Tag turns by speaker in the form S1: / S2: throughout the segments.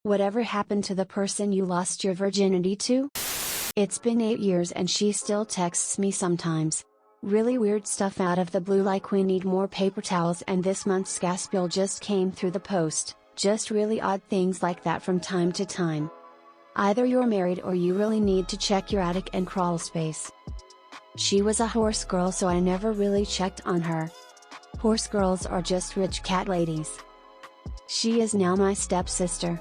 S1: Whatever happened to the person you lost your virginity to? It's been 8 years and she still texts me sometimes. Really weird stuff out of the blue, like we need more paper towels and this month's gas bill just came through the post. Just really odd things like that from time to time. Either you're married or you really need to check your attic and crawl space. She was a horse girl, so I never really checked on her. Horse girls are just rich cat ladies. She is now my stepsister.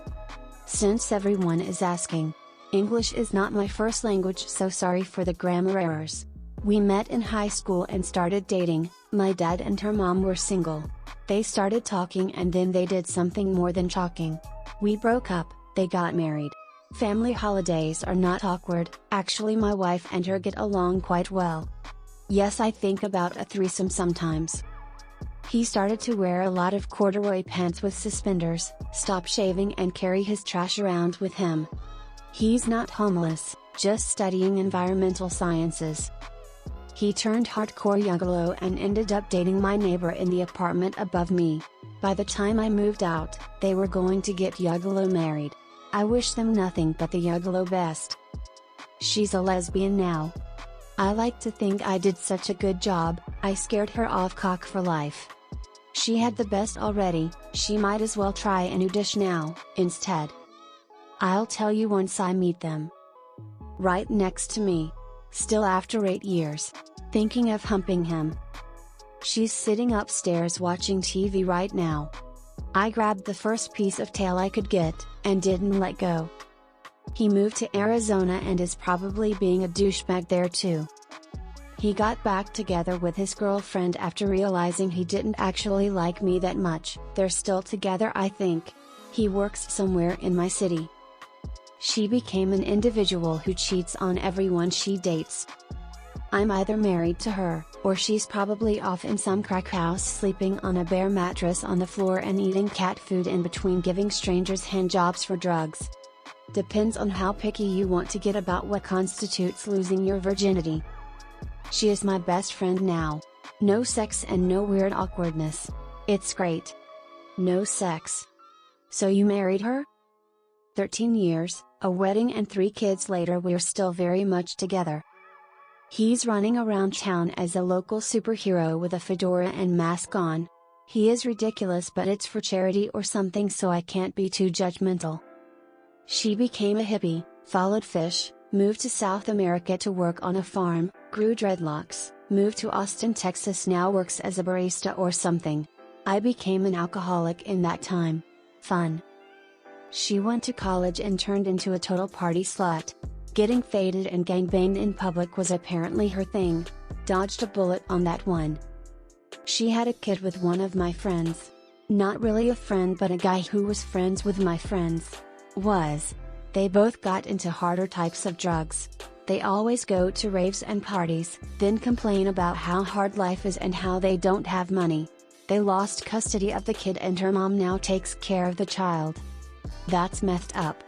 S1: Since everyone is asking, English is not my first language, so sorry for the grammar errors. We met in high school and started dating. My dad and her mom were single. They started talking and then they did something more than talking. We broke up, they got married. Family holidays are not awkward, actually my wife and her get along quite well. Yes, I think about a threesome sometimes. He started to wear a lot of corduroy pants with suspenders, stop shaving and carry his trash around with him. He's not homeless, just studying environmental sciences. He turned hardcore juggalo and ended up dating my neighbor in the apartment above me. By the time I moved out, they were going to get juggalo married. I wish them nothing but the juggalo best. She's a lesbian now. I like to think I did such a good job, I scared her off cock for life. She had the best already, she might as well try a new dish now, instead. I'll tell you once I meet them. Right next to me. Still after 8 years. Thinking of humping him. She's sitting upstairs watching TV right now. I grabbed the first piece of tail I could get, and didn't let go. He moved to Arizona and is probably being a douchebag there too. He got back together with his girlfriend after realizing he didn't actually like me that much. They're still together, I think. He works somewhere in my city. She became an individual who cheats on everyone she dates. I'm either married to her, or she's probably off in some crack house sleeping on a bare mattress on the floor and eating cat food in between giving strangers handjobs for drugs. Depends on how picky you want to get about what constitutes losing your virginity. She is my best friend now. No sex and no weird awkwardness. It's great. No sex. So you married her? 13 years, a wedding and 3 kids later, we're still very much together. He's running around town as a local superhero with a fedora and mask on. He is ridiculous, but it's for charity or something, so I can't be too judgmental. She became a hippie, followed fish, moved to South America to work on a farm, grew dreadlocks, moved to Austin, Texas, now works as a barista or something. I became an alcoholic in that time. Fun. She went to college and turned into a total party slut. Getting faded and gangbanged in public was apparently her thing. Dodged a bullet on that one. She had a kid with one of my friends. Not really a friend, but a guy who was friends with my friends. They both got into harder types of drugs. They always go to raves and parties, then complain about how hard life is and how they don't have money. They lost custody of the kid and her mom now takes care of the child. That's messed up.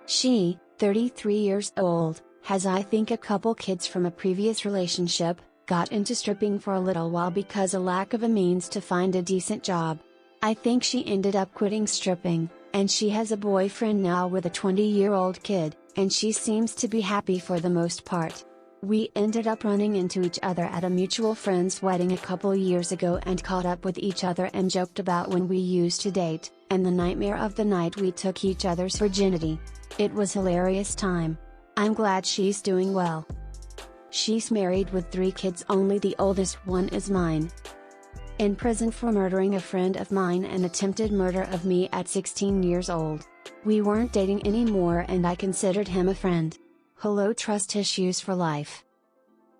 S1: She, 33 years old, has I think a couple kids from a previous relationship, got into stripping for a little while because of lack of a means to find a decent job. I think she ended up quitting stripping, and she has a boyfriend now with a 20-year-old kid, and she seems to be happy for the most part. We ended up running into each other at a mutual friend's wedding a couple years ago and caught up with each other and joked about when we used to date, and the nightmare of the night we took each other's virginity. It was hilarious time. I'm glad she's doing well. She's married with 3 kids, only the oldest one is mine. In prison for murdering a friend of mine and attempted murder of me at 16 years old. We weren't dating anymore and I considered him a friend. Hello, trust issues for life.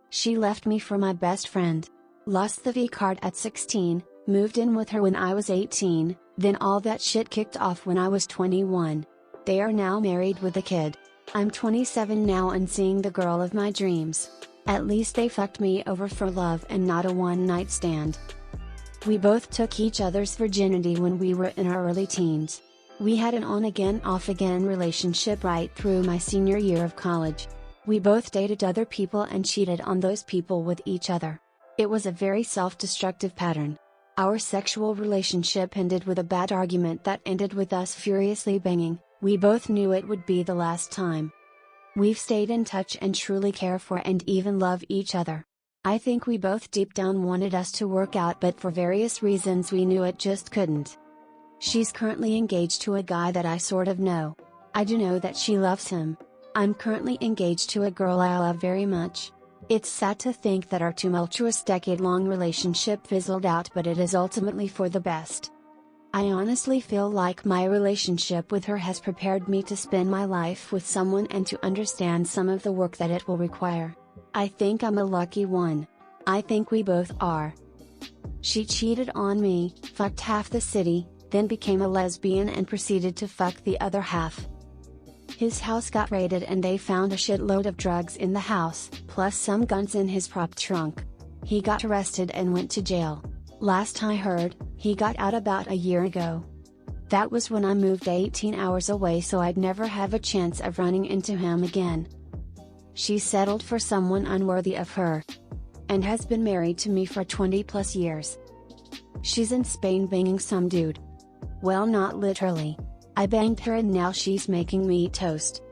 S1: She left me for my best friend. Lost the V card at 16, moved in with her when I was 18, then all that shit kicked off when I was 21. They are now married with a kid. I'm 27 now and seeing the girl of my dreams. At least they fucked me over for love and not a one-night stand. We both took each other's virginity when we were in our early teens. We had an on-again off-again relationship right through my senior year of college. We both dated other people and cheated on those people with each other. It was a very self-destructive pattern. Our sexual relationship ended with a bad argument that ended with us furiously banging. We both knew it would be the last time. We've stayed in touch and truly care for and even love each other. I think we both deep down wanted us to work out, but for various reasons we knew it just couldn't. She's currently engaged to a guy that I sort of know. I do know that she loves him. I'm currently engaged to a girl I love very much. It's sad to think that our tumultuous decade-long relationship fizzled out, but it is ultimately for the best. I honestly feel like my relationship with her has prepared me to spend my life with someone and to understand some of the work that it will require. I think I'm a lucky one. I think we both are. She cheated on me, fucked half the city, then became a lesbian and proceeded to fuck the other half. His house got raided and they found a shitload of drugs in the house, plus some guns in his prop trunk. He got arrested and went to jail. Last I heard, he got out about a year ago. That was when I moved 18 hours away, so I'd never have a chance of running into him again. She settled for someone unworthy of her. And has been married to me for 20 plus years. She's in Spain banging some dude. Well, not literally. I banged her and now she's making me toast.